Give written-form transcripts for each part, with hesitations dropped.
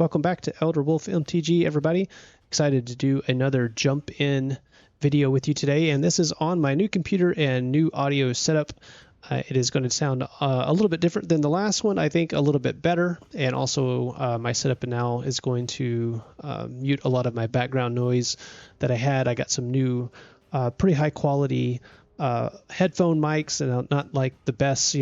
Welcome back to Elder Wolf MTG, everybody. Excited to do another jump in video with you today, and this is on my new computer and new audio setup. It is going to sound a little bit different than the last one, I think a little bit better, and also my setup now is going to mute a lot of my background noise that I had. I got some new pretty high quality headphone mics, and not like the best,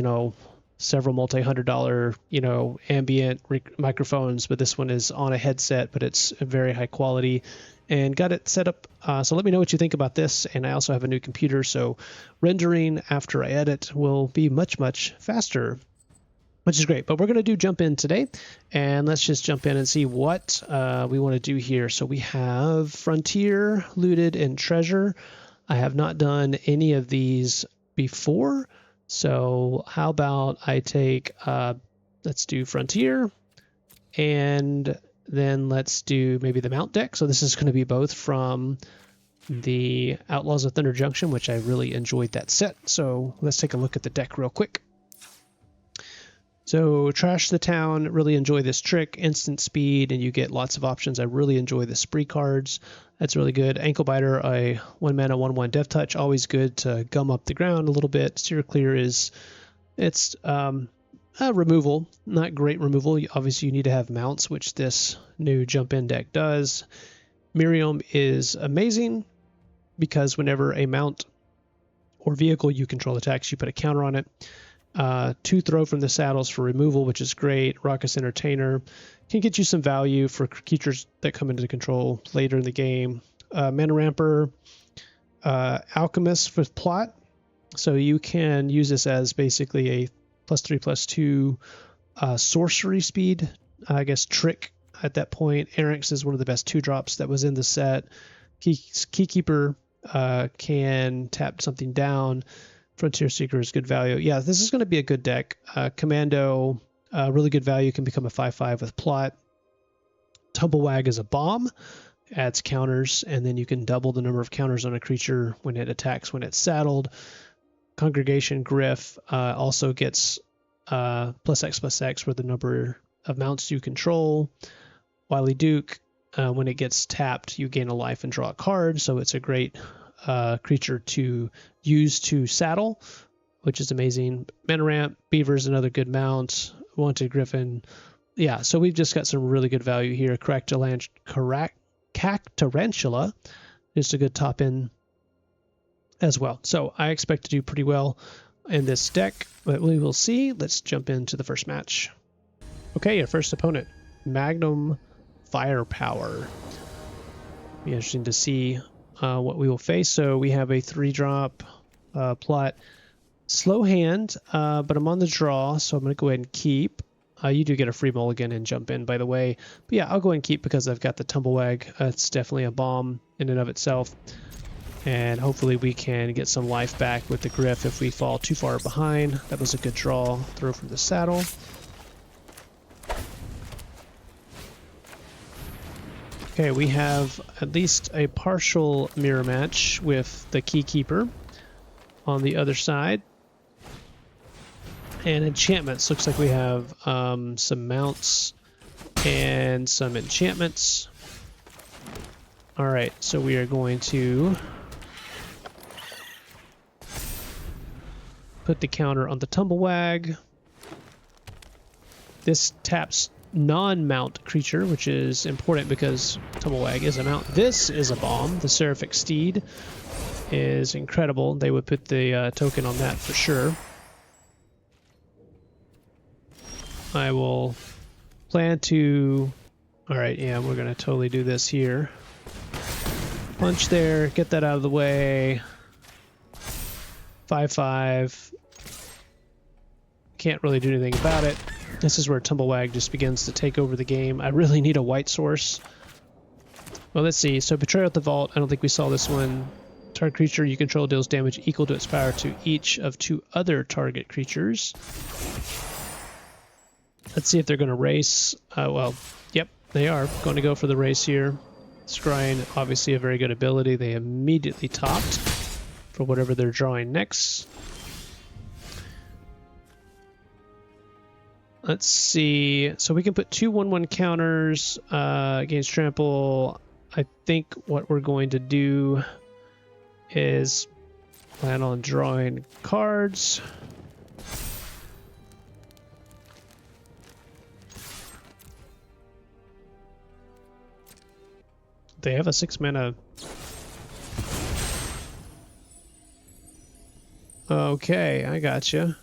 several multi-$100, ambient microphones, but this one is on a headset, but it's very high quality and got it set up. So let me know what you think about this. And I also have a new computer, so rendering after I edit will be much, much faster, which is great. But we're going to do jump in today, and let's just jump in and see what we want to do here. So we have Frontier, Looted, and Treasure. I have not done any of these before. So how about I take, let's do Frontier, and then let's do maybe the Mount deck. So this is going to be both from the Outlaws of Thunder Junction, which I really enjoyed that set. So let's take a look at the deck real quick. So Trash the Town, really enjoy this trick, instant speed, and you get lots of options. I really enjoy the spree cards. That's really good. Ankle Biter, a 1 mana 1/1 Death Touch, always good to gum up the ground a little bit. Seer Clear it's removal, not great removal. Obviously you need to have mounts, which this new jump in deck does. Miriam is amazing because whenever a mount or vehicle you control attacks, you put a counter on it. 2 throw from the saddles for removal, which is great. Raucous Entertainer can get you some value for creatures that come into control later in the game. Mana Ramper, Alchemist with Plot, so you can use this as basically a +3/+2 sorcery speed, I guess trick at that point. Erranx is one of the best 2-drops that was in the set. Keykeeper can tap something down. Frontier Seeker is good value. Yeah, this is going to be a good deck. Commando, really good value, can become a 5/5 with Plot. Tumblewag is a bomb, adds counters, and then you can double the number of counters on a creature when it attacks when it's saddled. Congregation Griff also gets +X/+X for the number of mounts you control. Wily Duke, when it gets tapped, you gain a life and draw a card, so it's a great creature to use to saddle, which is amazing. Mana Ramp, Beaver's another good mount. Wanted Griffin. Yeah, so we've just got some really good value here. Cactarantula, just a good top in as well. So I expect to do pretty well in this deck, but we will see. Let's jump into the first match. Okay, our first opponent, Magnum Firepower. Be interesting to see what we will face. So we have a 3-drop Plot. Slow hand, but I'm on the draw, so I'm going to go ahead and keep. You do get a free mulligan and jump in, by the way. But yeah, I'll go ahead and keep because I've got the Tumblewag. It's definitely a bomb in and of itself. And hopefully we can get some life back with the Griff if we fall too far behind. That was a good draw. Throw from the saddle. Okay, we have at least a partial mirror match with the Keykeeper on the other side. And enchantments. Looks like we have some mounts and some enchantments. Alright, so we are going to put the counter on the Tumblewag. This taps non-mount creature, which is important because Tumblewag is a mount. This is a bomb. The Seraphic Steed is incredible. They would put the token on that for sure. I will plan to... Alright, yeah, we're going to totally do this here. Punch there, get that out of the way. 5/5. Can't really do anything about it. This is where Tumblewag just begins to take over the game. I really need a white source. Well, let's see. So Betrayal at the Vault. I don't think we saw this one. Target creature you control deals damage equal to its power to each of 2 other target creatures. Let's see if they're going to race. Well, yep, they are going to go for the race here. Scrying, obviously a very good ability. They immediately topped for whatever they're drawing next. Let's see. So we can put 2 1/1 counters against trample. I think what we're going to do is plan on drawing cards. They have a 6 mana. Okay, I gotcha.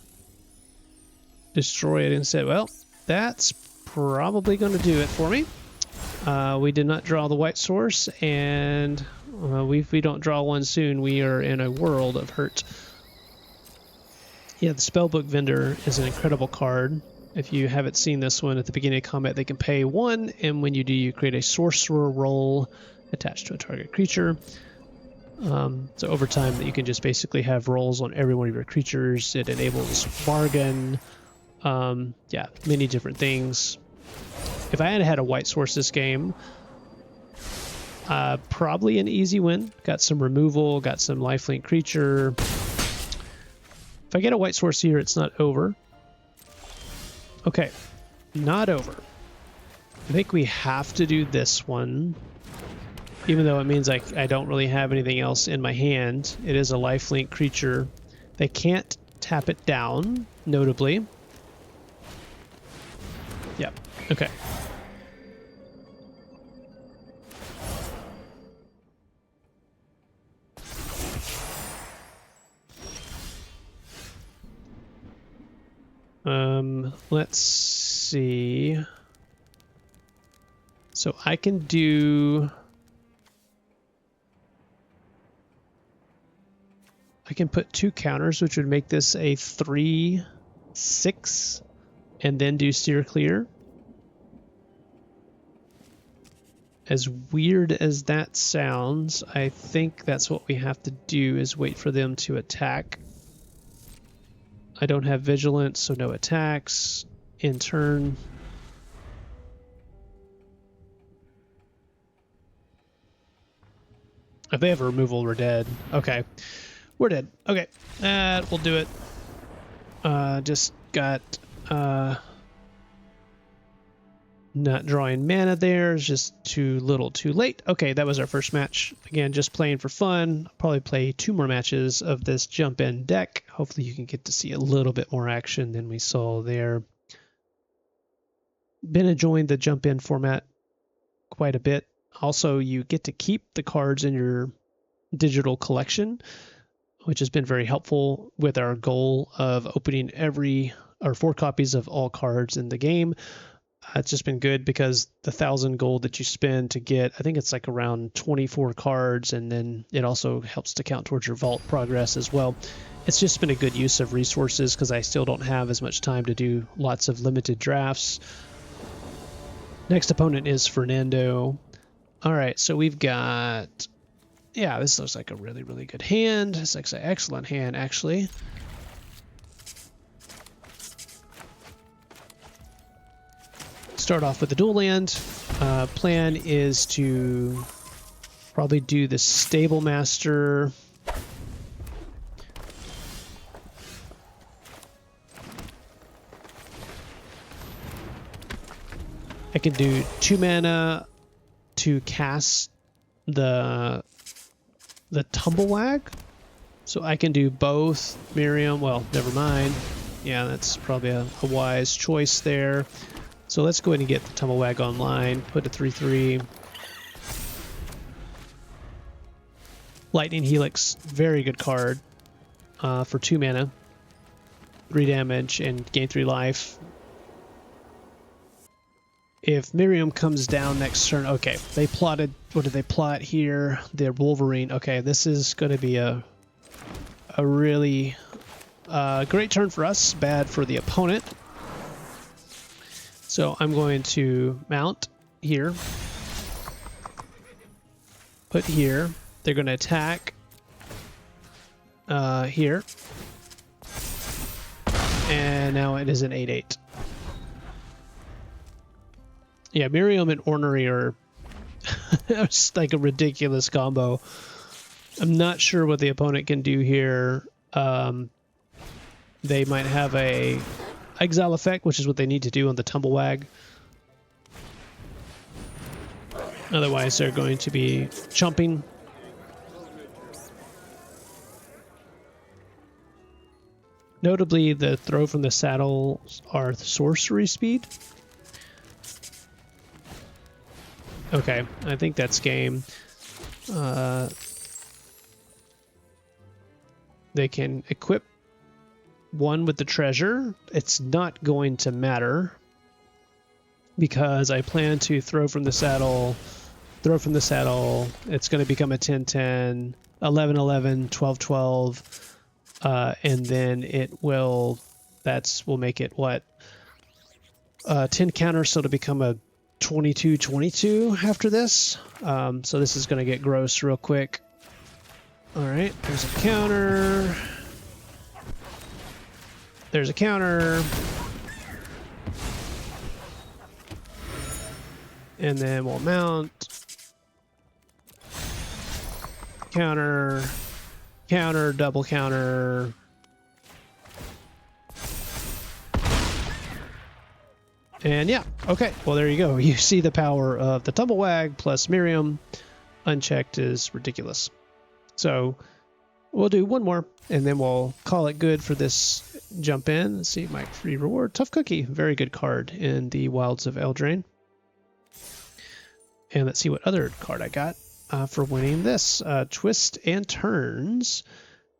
Destroy it instead. Well, that's probably going to do it for me. We did not draw the white source, and if we don't draw one soon, we are in a world of hurt. Yeah, the Spellbook Vendor is an incredible card. If you haven't seen this one, at the beginning of combat, they can pay 1, and when you do, you create a sorcerer role attached to a target creature. So over time, you can just basically have rolls on every one of your creatures. It enables bargain. Yeah, many different things. If I had had a white source this game, probably an easy win. Got some removal, got some lifelink creature. If I get a white source here, it's not over. Okay, not over. I think we have to do this one. Even though it means I don't really have anything else in my hand. It is a lifelink creature. They can't tap it down, notably. Yep, okay. Let's see. So I can do... I can put 2 counters, which would make this a 3/6, and then do Steer Clear. As weird as that sounds, I think that's what we have to do, is wait for them to attack. I don't have Vigilance, so no attacks. In turn. If they have a removal, we're dead. Okay. We're dead. Okay. That will do it. Just got not drawing mana there. It's just too little too late. Okay, that was our first match. Again, just playing for fun. I'll probably play 2 more matches of this jump in deck. Hopefully you can get to see a little bit more action than we saw there. Been enjoying the jump in format quite a bit. Also, you get to keep the cards in your digital collection, which has been very helpful with our goal of opening 4 copies of all cards in the game. It's just been good because the 1,000 gold that you spend to get, I think it's like around 24 cards, and then it also helps to count towards your vault progress as well. It's just been a good use of resources because I still don't have as much time to do lots of limited drafts. Next opponent is Fernando. All right, so we've got... Yeah, this looks like a really, really good hand. This looks like an excellent hand, actually. Start off with the dual land. Plan is to probably do the Stable Master. I can do 2 mana to cast the Tumblewag. So I can do both. Miriam, well, never mind. Yeah, that's probably a wise choice there. So let's go ahead and get the Tumblewag online. Put a 3/3. Lightning Helix, very good card for 2 mana. 3 damage and gain 3 life. If Miriam comes down next turn, okay, they plotted, what did they plot here? The Wolverine. Okay, this is going to be a really great turn for us, bad for the opponent. So I'm going to mount here, put here. They're going to attack here, and now it is an 8/8. Yeah, Miriam and Ornery are just like a ridiculous combo. I'm not sure what the opponent can do here. They might have a exile effect, which is what they need to do on the Tumblewag. Otherwise, they're going to be chumping. Notably, the throw from the saddle are sorcery speed. Okay, I think that's game. They can equip one with the treasure. It's not going to matter because I plan to throw from the saddle. It's going to become a 10-10, 11-11, 12-12. And then it will, we'll make it what? 10 counter, so to become a 22-22 after this. So this is going to get gross real quick. All right, there's a counter. There's a counter. And then we'll mount. Counter. Counter, double counter. And yeah, okay. Well, there you go. You see the power of the Tumblewag plus Miriam. Unchecked is ridiculous. So we'll do one more, and then we'll call it good for this jump in. Let's see, my free reward. Tough Cookie. Very good card in the Wilds of Eldraine. And let's see what other card I got. For winning this. Twist and Turns.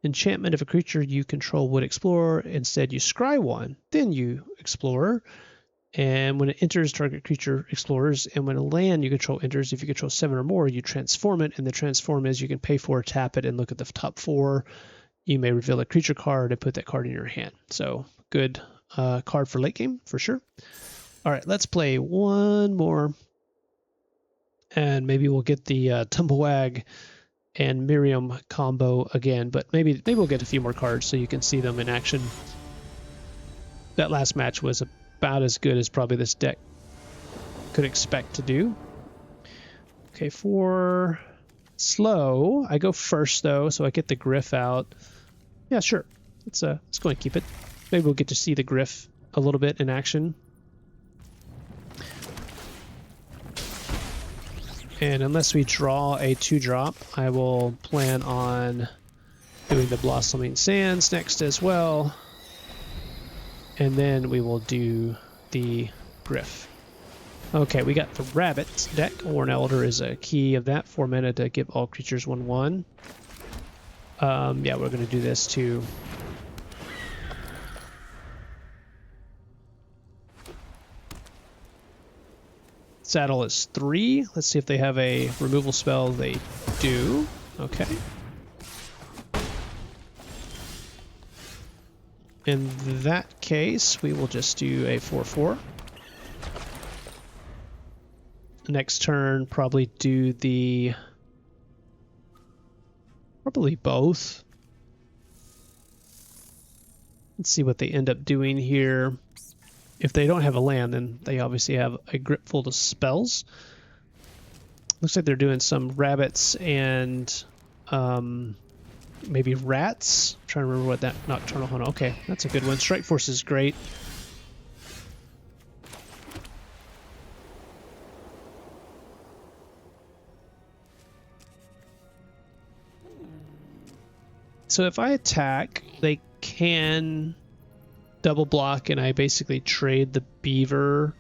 Enchantment of a creature you control would explore. Instead, you scry one. Then you explore. And when it enters, target creature explores. And when a land you control enters, if you control 7 or more, you transform it. And the transform is you can pay for, tap it, and look at the top 4. You may reveal a creature card and put that card in your hand. So good card for late game, for sure. All right, let's play one more. And maybe we'll get the Tumblewag and Miriam combo again, but maybe we'll get a few more cards so you can see them in action. That last match was about as good as probably this deck could expect to do. Okay, for slow, I go first though, so I get the Griff out. Yeah, sure. Let's go and keep it. Maybe we'll get to see the Griff a little bit in action. And unless we draw a 2-drop, I will plan on doing the Blossoming Sands next as well. And then we will do the Griff. Okay, we got the Rabbit deck. Worn Elder is a key of that. 4 mana to give all creatures 1/1. Yeah, we're going to do this too. Saddle is 3. Let's see if they have a removal spell. They do. Okay. In that case, we will just do a 4/4. Next turn, probably do probably both. Let's see what they end up doing here. If they don't have a land, then they obviously have a grip full of spells. Looks like they're doing some rabbits and maybe rats. I'm trying to remember what that Nocturnal Hunt. Okay, that's a good one. Strike Force is great. So if I attack, they can double block, and I basically trade the Beaver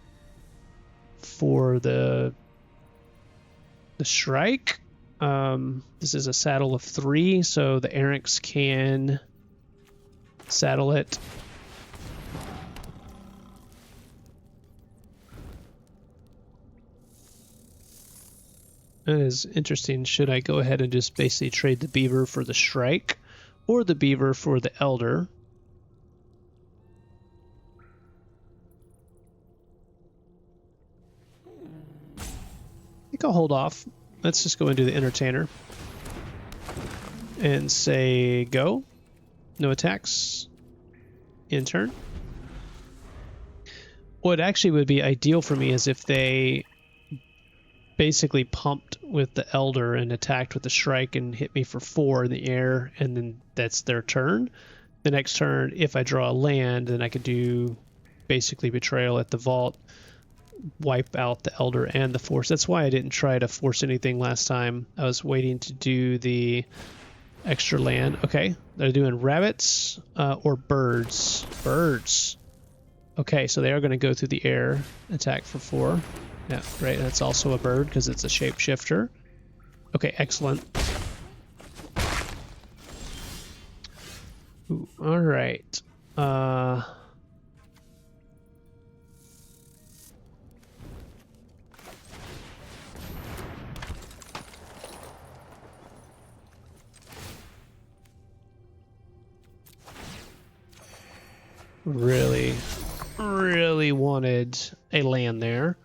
for the Shrike. This is a saddle of 3, so the Errants can saddle it. That is interesting. Should I go ahead and just basically trade the Beaver for the Shrike, or the Beaver for the Elder? I think I'll hold off. Let's just go into the Entertainer and say go. No attacks. In turn. What actually would be ideal for me is if they basically pumped with the Elder and attacked with the Shrike and hit me for 4 in the air, and then that's their turn. The next turn, if I draw a land, then I could do basically Betrayal at the vault, wipe out the Elder and the Force. That's why I didn't try to force anything last time. I was waiting to do the extra land. Okay, they're doing rabbits or birds. Birds. Okay, so they are going to go through the air, attack for 4. Yeah, right. That's also a bird because it's a shapeshifter. Okay, excellent. Ooh, all right. Really wanted a land there.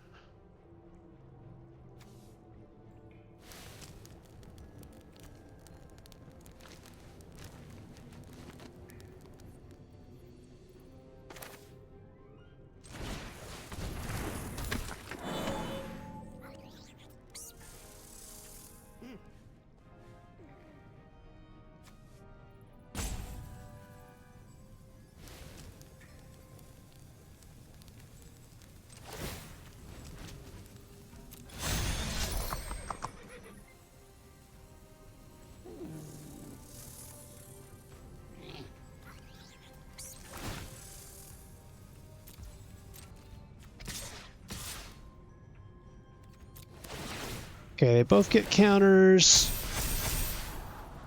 Okay, they both get counters.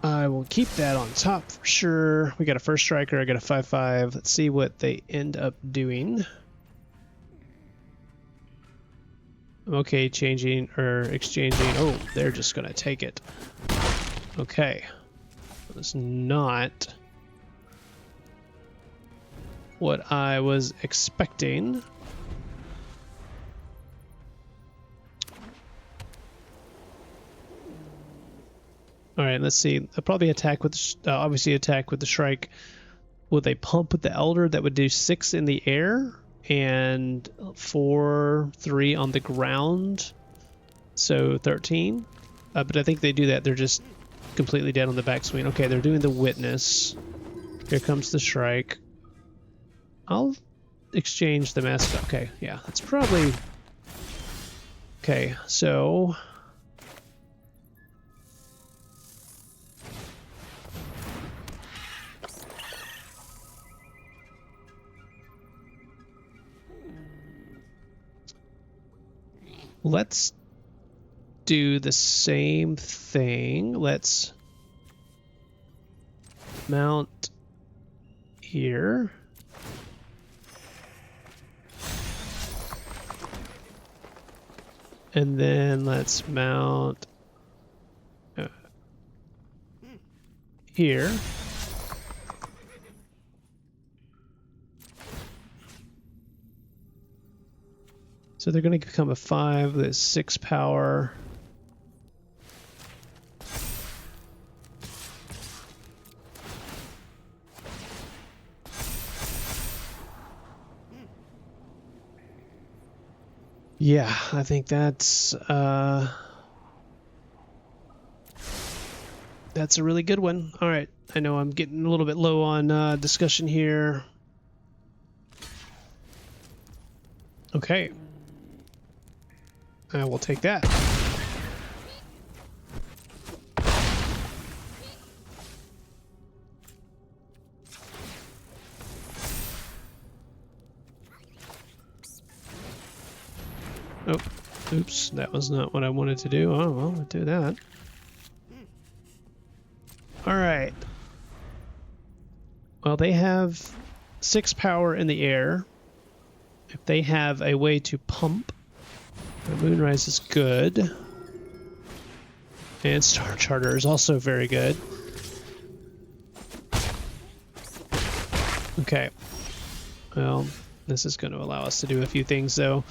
I will keep that on top for sure. We got a first striker, I got a 5/5. Let's see what they end up doing. I'm okay changing or exchanging. Oh, they're just gonna take it. Okay. That's not what I was expecting. All right, let's see. They'll probably attack with, obviously attack with the Shrike. Will they pump with the Elder? That would do 6 in the air and 4, 3 on the ground. So 13. But I think they do that. They're just completely dead on the backswing. Okay, they're doing the Witness. Here comes the Shrike. I'll exchange the mascot. Okay, yeah, that's probably... Okay, so... Let's do the same thing. Let's mount here. And then let's mount here. So they're going to become a 5 with 6 power. Yeah, I think that's a really good one. All right, I know I'm getting a little bit low on discussion here. Okay. I will take that. Oh, oops, that was not what I wanted to do. Oh, well, I'll do that. All right. Well, they have 6 power in the air. If they have a way to pump, the Moonrise is good. And Star Charter is also very good. Okay. Well, this is going to allow us to do a few things, though.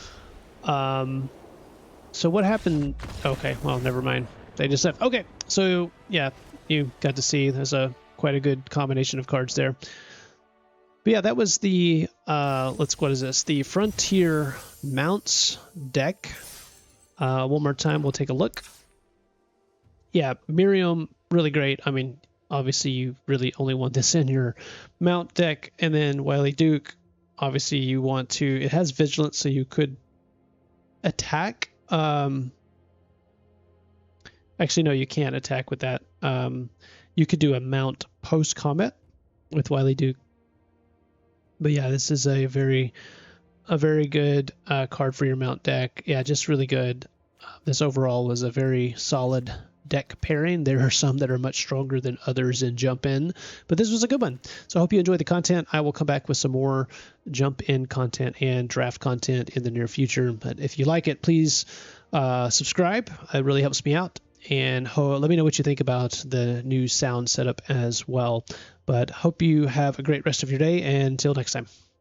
So what happened? Okay, well, never mind. They just said, okay, so yeah, you got to see there's quite a good combination of cards there. But yeah, that was the, what is this? The Frontier Mounts deck. One more time, we'll take a look. Yeah, Miriam, really great. I mean, obviously you really only want this in your Mount deck, and then Wily Duke, obviously you want to, it has vigilance, so you could attack. Actually, no, you can't attack with that. You could do a mount post combat with Wily Duke. But yeah, this is a very good card for your mount deck. Yeah, just really good. This overall was a very solid deck pairing. There are some that are much stronger than others in Jump In, but this was a good one. So I hope you enjoyed the content. I will come back with some more Jump In content and draft content in the near future. But if you like it, please subscribe. It really helps me out. And let me know what you think about the new sound setup as well. But hope you have a great rest of your day, and until next time.